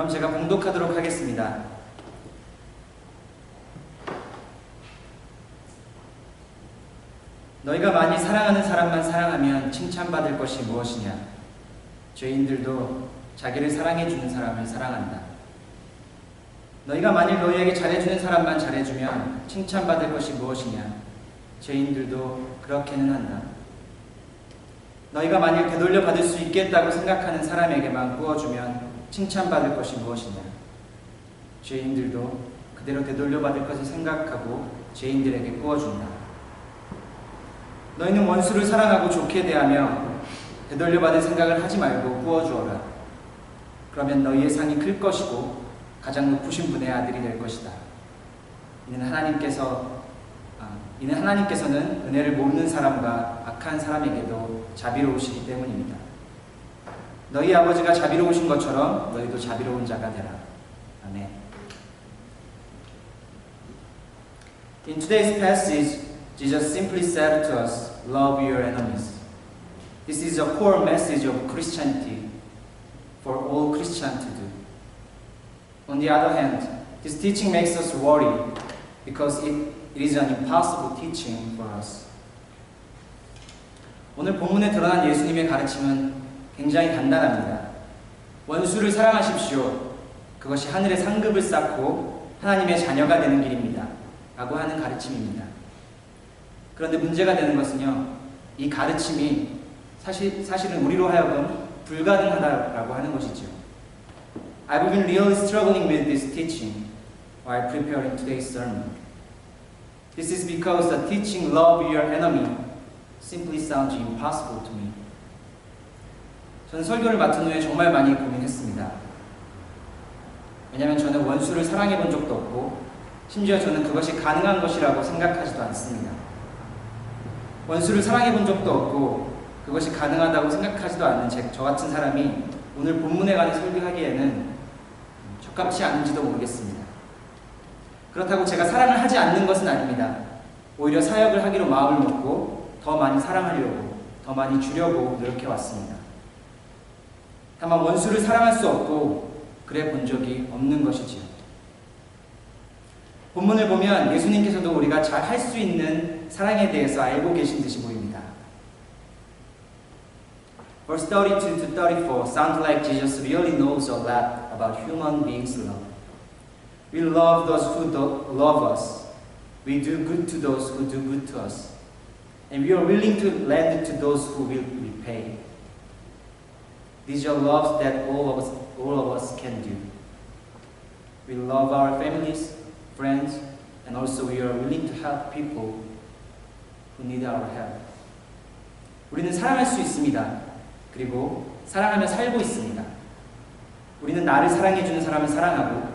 그럼 제가 봉독하도록 하겠습니다. 너희가 만일 사랑하는 사람만 사랑하면 칭찬받을 것이 무엇이냐? 죄인들도 자기를 사랑해주는 사람을 사랑한다. 너희가 만일 너희에게 잘해주는 사람만 잘해주면 칭찬받을 것이 무엇이냐? 죄인들도 그렇게는 한다. 너희가 만일 되돌려 받을 수 있겠다고 생각하는 사람에게만 구워주면 칭찬받을 것이 무엇이냐? 죄인들도 그대로 되돌려 받을 것을 생각하고 죄인들에게 구워준다. 너희는 원수를 사랑하고 좋게 대하며 되돌려 받을 생각을 하지 말고 구워주어라. 그러면 너희의 상이 클 것이고 가장 높으신 분의 아들이 될 것이다. 이는 하나님께서는 은혜를 모르는 사람과 악한 사람에게도 자비로우시기 때문입니다. 너희 아버지가 자비로우신 것처럼 너희도 자비로운 자가 되라. 아멘. In today's passage, Jesus simply said to us, love your enemies. This is a core message of Christianity for all Christians to do. On the other hand, this teaching makes us worry because it is an impossible teaching for us. 오늘 본문에 드러난 예수님의 가르침은 굉장히 간단합니다. 원수를 사랑하십시오. 그것이 하늘의 상급을 쌓고 하나님의 자녀가 되는 길입니다. 라고 하는 가르침입니다. 그런데 문제가 되는 것은요, 이 가르침이 사실은 우리로 하여금 불가능하다라고 하는 것이죠. I've been really struggling with this teaching while preparing today's sermon. This is because the teaching love your enemy simply sounds impossible to me. 저는 설교를 맡은 후에 정말 많이 고민했습니다. 왜냐하면 저는 원수를 사랑해 본 적도 없고 심지어 저는 그것이 가능한 것이라고 생각하지도 않습니다. 원수를 사랑해 본 적도 없고 그것이 가능하다고 생각하지도 않는 저 같은 사람이 오늘 본문에 관해 설교하기에는 적합치 않은지도 모르겠습니다. 그렇다고 제가 사랑을 하지 않는 것은 아닙니다. 오히려 사역을 하기로 마음을 먹고 더 많이 사랑하려고, 더 많이 주려고 노력해왔습니다. 다만 원수를 사랑할 수 없고 그래 본 적이 없는 것이지요. 본문을 보면 예수님께서도 우리가 잘 할 수 있는 사랑에 대해서 알고 계신 듯이 보입니다. Verse 32 to 34 sound like Jesus really knows a lot about human beings' love. We love those who love us. We do good to those who do good to us. And we are willing to lend to those who will repay. These are loves that all of us can do. We love our families, friends, and also we are willing to help people who need our help. 우리는 사랑할 수 있습니다. 그리고 사랑하며 살고 있습니다. 우리는 나를 사랑해주는 사람을 사랑하고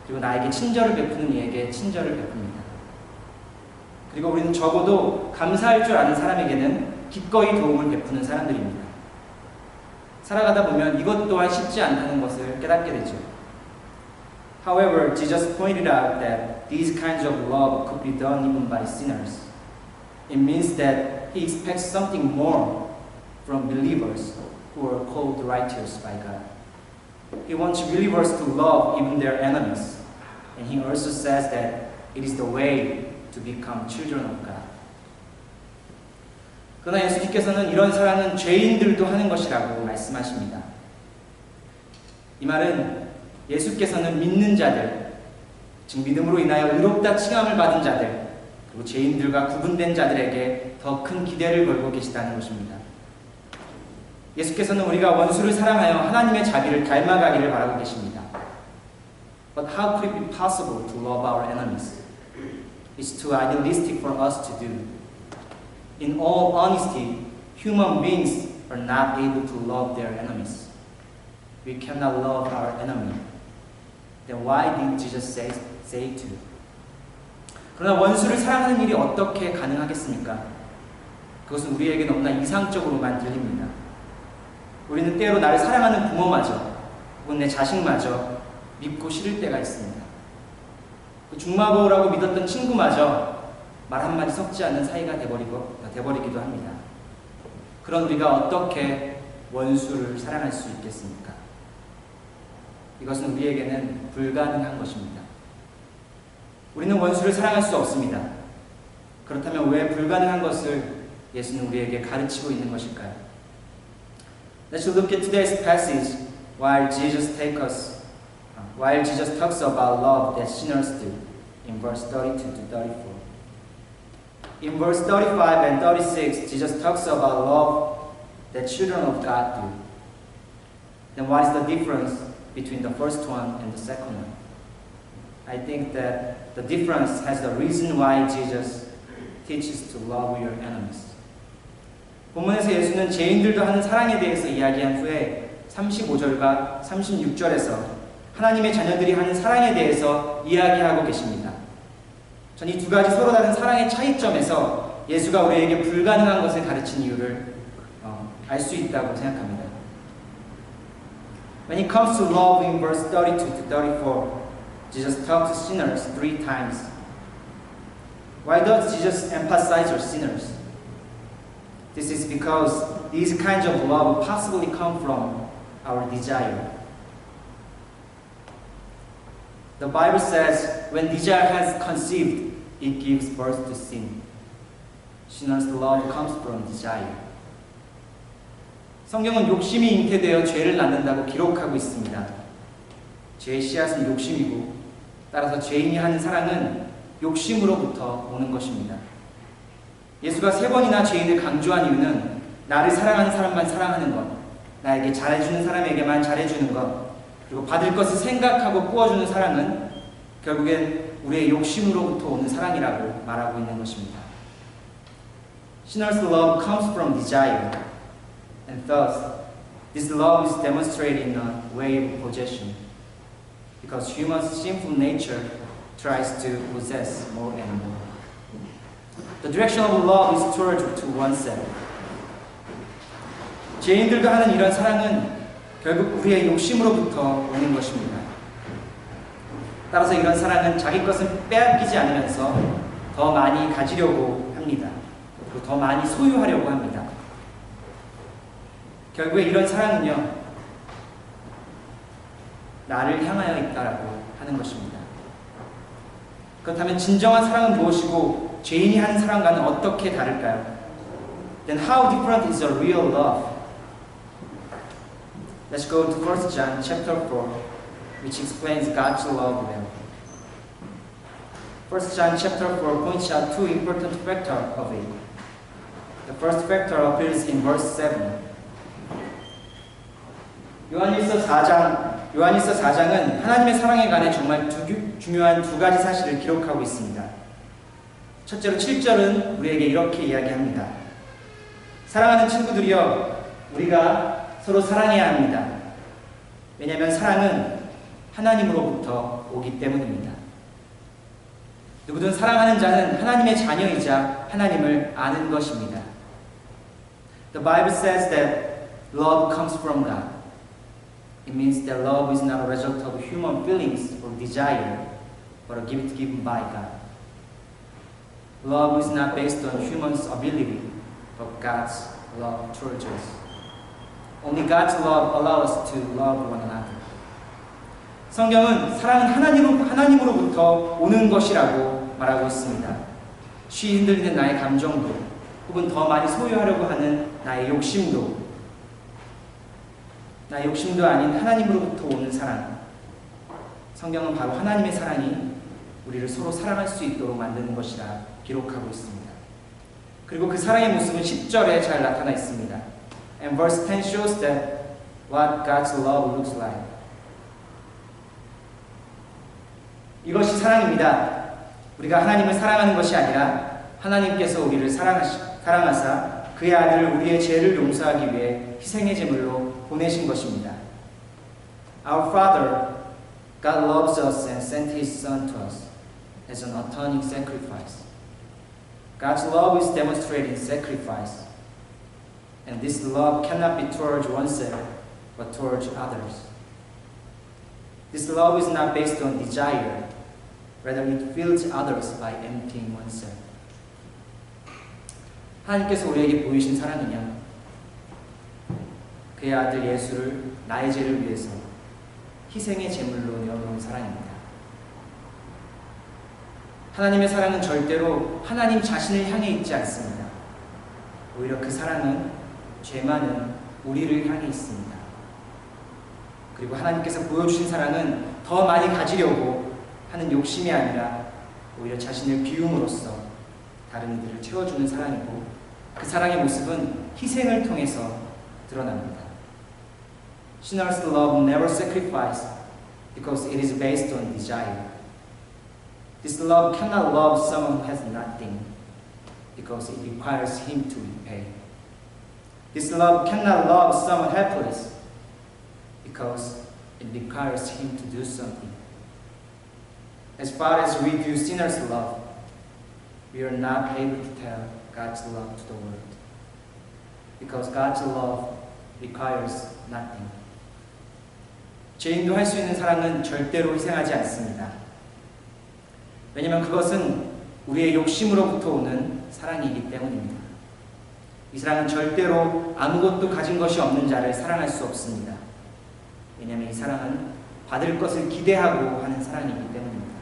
그리고 나에게 친절을 베푸는 이에게 친절을 베풉니다. 그리고 우리는 적어도 감사할 줄 아는 사람에게는 기꺼이 도움을 베푸는 사람들입니다. 살아가다 보면 이것 또한 쉽지 않다는 것을 깨닫게 되죠. However, Jesus pointed out that these kinds of love could be done even by sinners. It means that He expects something more from believers who are called righteous by God. He wants believers to love even their enemies. And He also says that it is the way to become children of God. 그러나 예수님께서는 이런 사랑은 죄인들도 하는 것이라고 말씀하십니다. 이 말은 예수께서는 믿는 자들, 즉 믿음으로 인하여 의롭다 칭함을 받은 자들, 그리고 죄인들과 구분된 자들에게 더 큰 기대를 걸고 계시다는 것입니다. 예수께서는 우리가 원수를 사랑하여 하나님의 자비를 닮아가기를 바라고 계십니다. But how could it be possible to love our enemies? It's too idealistic for us to do. In all honesty, human beings are not able to love their enemies. We cannot love our enemy. Then why did Jesus say to? 그러나 원수를 사랑하는 일이 어떻게 가능하겠습니까? 그것은 우리에게 너무나 이상적으로만 들립니다. 우리는 때로 나를 사랑하는 부모마저 혹은 내 자식마저 믿고 싫을 때가 있습니다. 그 중마고라고 믿었던 친구마저 말 한마디 섞지 않는 사이가 돼버리기도 합니다. 그런 우리가 어떻게 원수를 사랑할 수 있겠습니까? 이것은 우리에게는 불가능한 것입니다. 우리는 원수를 사랑할 수 없습니다. 그렇다면 왜 불가능한 것을 예수는 우리에게 가르치고 있는 것일까요? Let's look at today's passage while Jesus talks about love that sinners do in verse 32 to 34. In verse 35 and 36, Jesus talks about love that children of God do. Then what is the difference between the first one and the second one? I think that the difference has the reason why Jesus teaches to love your enemies. 본문에서 예수는 죄인들도 하는 사랑에 대해서 이야기한 후에 35절과 36절에서 하나님의 자녀들이 하는 사랑에 대해서 이야기하고 계십니다. 전 이 두 가지 서로 다른 사랑의 차이점에서 예수가 우리에게 불가능한 것을 가르친 이유를 알 수 있다고 생각합니다. When it comes to love in verse 32 to 34, Jesus talked to sinners 3 times. Why does Jesus emphasize on sinners? This is because these kinds of love possibly come from our desire. The Bible says when desire has conceived, it gives birth to sin. Sinners' love comes from desire. 성경은 욕심이 잉태되어 죄를 낳는다고 기록하고 있습니다. 죄의 씨앗은 욕심이고 따라서 죄인이 하는 사랑은 욕심으로부터 오는 것입니다. 예수가 3번이나 죄인을 강조한 이유는 나를 사랑하는 사람만 사랑하는 것, 나에게 잘해주는 사람에게만 잘해주는 것, 그리고 받을 것을 생각하고 꾸어주는 사랑은 결국엔 우리의 욕심으로부터 오는 사랑이라고 말하고 있는 것입니다. Sinners' love comes from desire, and thus this love is demonstrated in a way of possession, because human sinful nature tries to possess more and more. The direction of love is towards to oneself. 죄인들과 하는 이런 사랑은 결국 우리의 욕심으로부터 오는 것입니다. 따라서 이런 사랑은 자기 것을 빼앗기지 않으면서 더 많이 가지려고 합니다. 그리고 더 많이 소유하려고 합니다. 결국에 이런 사랑은요, 나를 향하여 있다라고 하는 것입니다. 그렇다면 진정한 사랑은 무엇이고 죄인이 하는 사랑과는 어떻게 다를까요? Then how different is a real love? Let's go to 1 John chapter 4, which explains God's love well. 1 John chapter 4 points out 2 important factors of it. The first factor appears in verse 7. 요한일서 4장은 하나님의 사랑에 관해 정말 중요한 2가지 사실을 기록하고 있습니다. 첫째로 7절은 우리에게 이렇게 이야기합니다. 사랑하는 친구들이여, 우리가 서로 사랑해야 합니다. 왜냐하면 사랑은 하나님으로부터 오기 때문입니다. 누구든 사랑하는 자는 하나님의 자녀이자 하나님을 아는 것입니다. The Bible says that love comes from God. It means that love is not a result of human feelings or desire, but a gift given by God. Love is not based on human's ability, but God's love towards us. Only God's love allows us to love one another. 성경은 사랑은 하나님으로부터 오는 것이라고 말하고 있습니다. 쉬 흔들리는 나의 감정도, 혹은 더 많이 소유하려고 하는 나의 욕심도 아닌 하나님으로부터 오는 사랑. 성경은 바로 하나님의 사랑이 우리를 서로 사랑할 수 있도록 만드는 것이라 기록하고 있습니다. 그리고 그 사랑의 모습은 10절에 잘 나타나 있습니다. And verse 10 shows that what God's love looks like. 이것이 사랑입니다. 우리가 하나님을 사랑하는 것이 아니라 하나님께서 우리를 사랑하사 그의 아들을 우리의 죄를 용서하기 위해 희생의 제물로 보내신 것입니다. Our Father, God loves us and sent His Son to us as an atoning sacrifice. God's love is demonstrated in sacrifice, and this love cannot be towards oneself, but towards others. This love is not based on desire, rather it fills others by emptying oneself. 하나님께서 우리에게 보이신 사랑은요, 그의 아들 예수를 나의 죄를 위해서 희생의 제물로 내어놓은 사랑입니다. 하나님의 사랑은 절대로 하나님 자신을 향해 있지 않습니다. 오히려 그 사랑은 죄 많은 우리를 향해 있습니다. 그리고 하나님께서 보여주신 사랑은 더 많이 가지려고 하는 욕심이 아니라 오히려 자신을 비움으로써 다른 이들을 채워주는 사랑이고, 그 사랑의 모습은 희생을 통해서 드러납니다. Sinners love never sacrifice because it is based on desire. This love cannot love someone who has nothing because it requires him to repay. This love cannot love someone helpless because it requires him to do something. As far as we do sinners' love, we are not able to tell God's love to the world because God's love requires nothing. 죄인도 할 수 있는 사랑은 절대로 희생하지 않습니다. 왜냐하면 그것은 우리의 욕심으로부터 오는 사랑이기 때문입니다. 이 사랑은 절대로 아무것도 가진 것이 없는 자를 사랑할 수 없습니다. 왜냐하면 이 사랑은 받을 것을 기대하고 하는 사랑이기 때문입니다.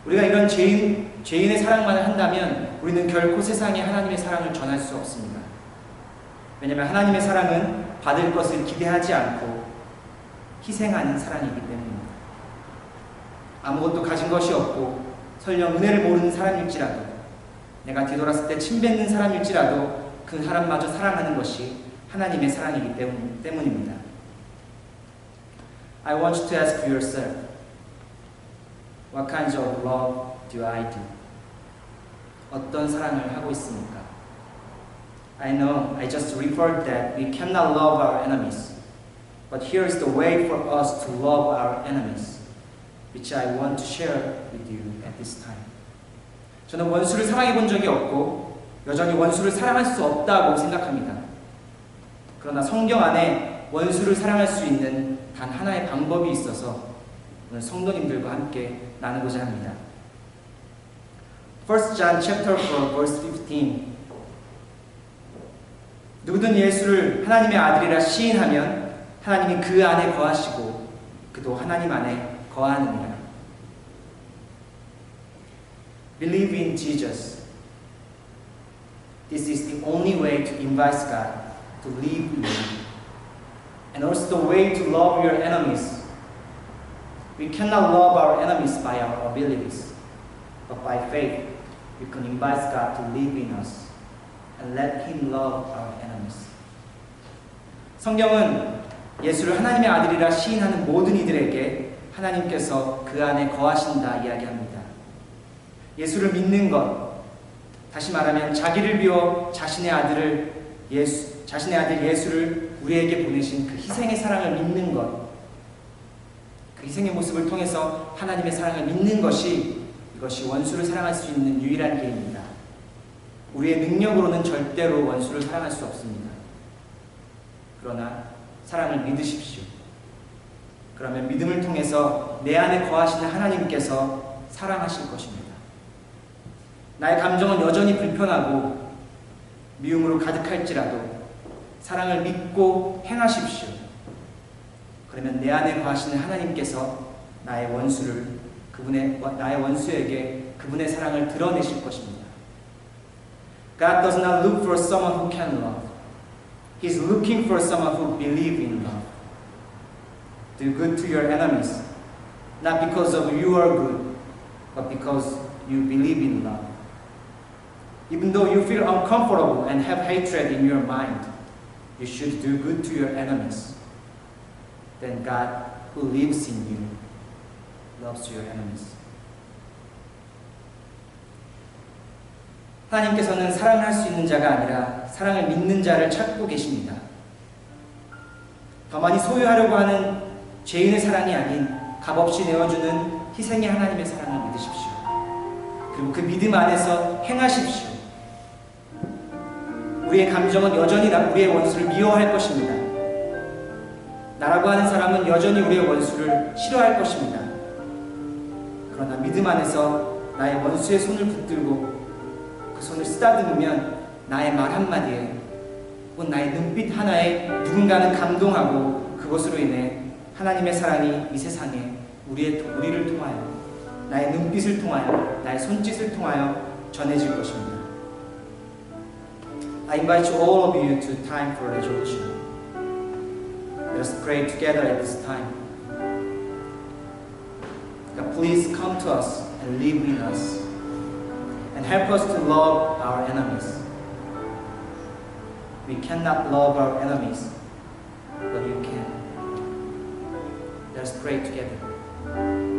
우리가 이런 죄인의 사랑만을 한다면 우리는 결코 세상에 하나님의 사랑을 전할 수 없습니다. 왜냐하면 하나님의 사랑은 받을 것을 기대하지 않고 희생하는 사랑이기 때문입니다. 아무것도 가진 것이 없고 설령 은혜를 모르는 사람일지라도, 내가 뒤돌았을 때 침뱉는 사람일지라도 그 사람마저 사랑하는 것이 하나님의 사랑이기 때문입니다. I want you to ask yourself, what kinds of love do I do? 어떤 사랑을 하고 있습니까? I know I just referred that we cannot love our enemies, but here is the way for us to love our enemies, which I want to share with you at this time. 저는 원수를 사랑해 본 적이 없고 여전히 원수를 사랑할 수 없다고 생각합니다. 그러나 성경 안에 원수를 사랑할 수 있는 단 하나의 방법이 있어서 오늘 성도님들과 함께 나누고자 합니다. 1 John chapter 4 verse 15. 누구든 예수를 하나님의 아들이라 시인하면 하나님이 그 안에 거하시고 그도 하나님 안에 거하느니라. Believe in Jesus. This is the only way to invite God to live in you, and also the way to love your enemies. We cannot love our enemies by our abilities, but by faith we can invite God to live in us and let Him love our enemies. 성경은 예수를 하나님의 아들이라 시인하는 모든 이들에게 하나님께서 그 안에 거하신다 이야기합니다. 예수를 믿는 것, 다시 말하면 자기를 비워 자신의 아들 예수를 우리에게 보내신 그 희생의 사랑을 믿는 것, 그 희생의 모습을 통해서 하나님의 사랑을 믿는 것이, 이것이 원수를 사랑할 수 있는 유일한 길입니다. 우리의 능력으로는 절대로 원수를 사랑할 수 없습니다. 그러나 사랑을 믿으십시오. 그러면 믿음을 통해서 내 안에 거하시는 하나님께서 사랑하실 것입니다. 나의 감정은 여전히 불편하고 미움으로 가득할지라도 사랑을 믿고 행하십시오. 그러면 내 안에 거하시는 하나님께서 나의 원수에게 그분의 사랑을 드러내실 것입니다. God does not look for someone who can love. He's looking for someone who believes in love. Do good to your enemies, not because of you are good, but because you believe in love. Even though you feel uncomfortable and have hatred in your mind, you should do good to your enemies. Then God, who lives in you, loves your enemies. 하나님께서는 사랑을 할 수 있는 자가 아니라 사랑을 믿는 자를 찾고 계십니다. 더 많이 소유하려고 하는 죄인의 사랑이 아닌 값없이 내어주는 희생의 하나님의 사랑을 믿으십시오. 그리고 그 믿음 안에서 행하십시오. 우리의 감정은 여전히 우리의 원수를 미워할 것입니다. 나라고 하는 사람은 여전히 우리의 원수를 싫어할 것입니다. 그러나 믿음 안에서 나의 원수의 손을 붙들고 그 손을 쓰다듬으면 나의 말 한마디에 혹은 나의 눈빛 하나에 누군가는 감동하고 그것으로 인해 하나님의 사랑이 이 세상에 우리를 통하여, 나의 눈빛을 통하여, 나의 손짓을 통하여 전해질 것입니다. I invite you, all of you, to time for resolution. Let us pray together at this time. God, please come to us and live with us, and help us to love our enemies. We cannot love our enemies, but you can. Let us pray together.